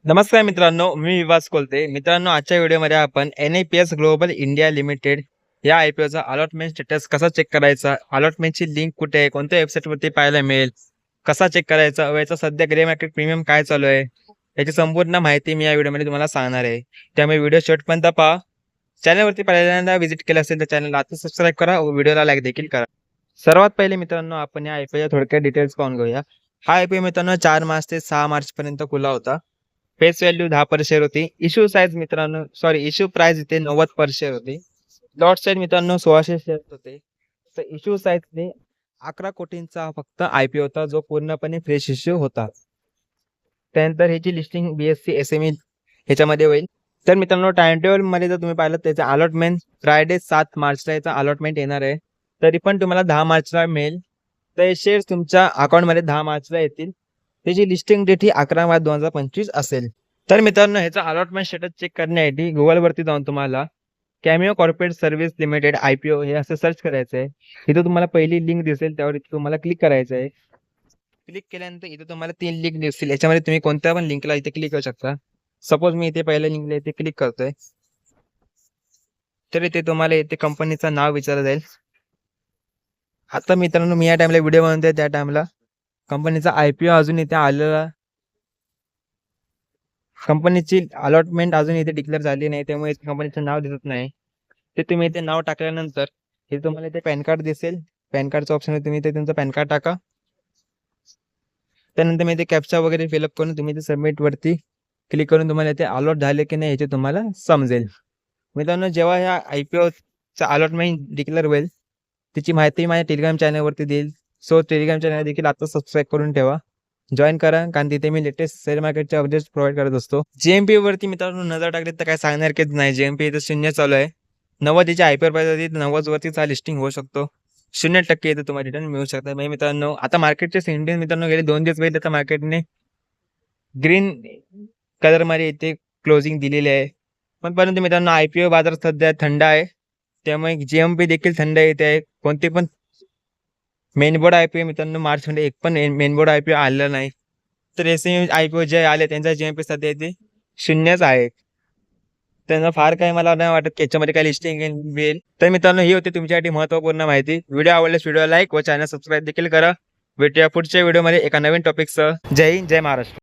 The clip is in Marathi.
नमस्कार मित्रांनो, मी विवास कोलते. मित्रांनो, आजच्या व्हिडिओमध्ये आपण NIPS ग्लोबल इंडिया लिमिटेड या IPOचा अलॉटमेंट स्टेटस कसा चेक करायचा, अलॉटमेंटची लिंक कुठे आहे, कोणत्या वेबसाईटवरती पाहायला मिळेल, कसा चेक करायचा व याचा सध्या ग्रे मार्केट प्रीमियम काय चालू आहे, याची संपूर्ण माहिती मी या व्हिडिओमध्ये तुम्हाला सांगणार आहे. त्यामुळे व्हिडिओ शेवटपर्यंत पहा. चॅनलवरती पहिल्यांदा व्हिजिट केलं असेल तर चॅनलला आता सबस्क्राईब करा व व्हिडिओला लाईक देखील करा. सर्वात पहिले मित्रांनो, आपण या IPOच्या थोडक्यात डिटेल्स पाहून घेऊया. हा IPO मित्रांनो 4 मार्च ते 6 मार्च पर्यंत खुला होता. फेस व्हॅल्यू 10 पर शेअर होती. इश्यू साईज मित्रांनो इश्यू प्राइस इथे 90 पर शेअर होती. लॉट साईज मित्रांनो 1600 शेअर होते. तर इश्यू साईजने 11 कोटींचा फक्त IPO होता, जो पूर्णपणे फ्रेश इश्यू होता. त्यानंतर ह्याची लिस्टिंग BSE SME ह्याच्यामध्ये होईल. तर मित्रांनो, टाइम टेबलमध्ये जर तुम्ही पाहिलं त्याचं अलॉटमेंट फ्रायडे 7 मार्चला याचा अलॉटमेंट येणार आहे. तरी पण तुम्हाला 10 मार्चला मिळेल. तर हे शेअर्स तुमच्या अकाउंटमध्ये 10 मार्चला येतील. त्याची लिस्टिंग डेट ही 11 मार्च 2025 असेल. तर मित्रांनो, ह्याचा अलॉटमेंट स्टेटस चेक करण्यासाठी गुगलवरती जाऊन तुम्हाला cameo corporate service limited IPO हे असं सर्च करायचं आहे. इथं तुम्हाला पहिली लिंक दिसेल, त्यावर इथे तुम्हाला क्लिक करायचं आहे. क्लिक केल्यानंतर इथे तुम्हाला 3 लिंक दिसतील. याच्यामध्ये तुम्ही कोणत्या पण लिंकला इथे क्लिक करू शकता. सपोज मी इथे पहिल्या लिंकला इथे क्लिक करतोय. तर इथे तुम्हाला इथे कंपनीचं नाव विचारलं जाईल. आता मित्रांनो, मी या टाइमला व्हिडिओ बनवतोय, त्या टाइमला कंपनीचा IPO अजून इथे आलेला, कंपनीची अलॉटमेंट अजून इथे डिक्लेअर झाली नाही, त्यामुळे कंपनीचं नाव दिसत नाही. ते तुम्ही इथे नाव टाकल्यानंतर हे तुम्हाला इथे पॅन कार्ड दिसेल. पॅन कार्डच्या ऑप्शन तुम्ही इथे तुमचं पॅन कार्ड टाका. त्यानंतर मी इथे कॅप्चा वगैरे फिलअप करून तुम्ही इथे सबमिट वरती क्लिक करून तुम्हाला इथे अलॉट झाले की नाही याचे तुम्हाला समजेल. मित्रांनो, जेव्हा ह्या IPOचा अलॉटमेंट डिक्लेअर होईल त्याची माहिती माझ्या टेलिग्राम चॅनलवरती देईल. सो टेलिग्राम चॅनल देखील आता सबस्क्राईब करून ठेवा, जॉईन करा, कारण तिथे मी लेटेस्ट शेअर मार्केटचे अपडेट्स प्रोव्हाइड करत असतो. JMP वरती मित्रांनो नजर टाकली तर काय सांगणार की नाही. JMP इथं 0 चालू आहे. 90 ची IPO प्राइस होती, 90 वरतीच हा लिस्टिंग होऊ शकतो. 0% इथं तुम्हाला रिटर्न मिळू शकतं. म्हणजे मित्रांनो, आता मार्केटचे सेंटिमेंट मित्रांनो गेले 2 दिवस पहिले तर मार्केटने ग्रीन कलरमध्ये इथे क्लोजिंग दिलेली आहे. पण परंतु मित्रांनो, IPO बाजार सध्या थंड आहे, त्यामुळे JMP देखील थंड येते आहे. कोणते पण मेन बोर्ड IPO मित्रांनो मार्चमध्ये एक पण मेन बोर्ड IPO आलेला नाही. तर SME IPO जे आले त्यांचा JMP सध्या इथे 0च आहे. त्यांना फार काही मला नाही वाटत की याच्यामध्ये काही लिस्टिंग मिळेल. तर मित्रांनो, ही होती तुमच्यासाठी महत्त्वपूर्ण माहिती. व्हिडिओ आवडल्यास व्हिडिओ लाईक व चॅनल सबस्क्राईब देखील करा. भेटूया पुढच्या व्हिडिओमध्ये एका नवीन टॉपिकसह. जय हिंद, जय महाराष्ट्र.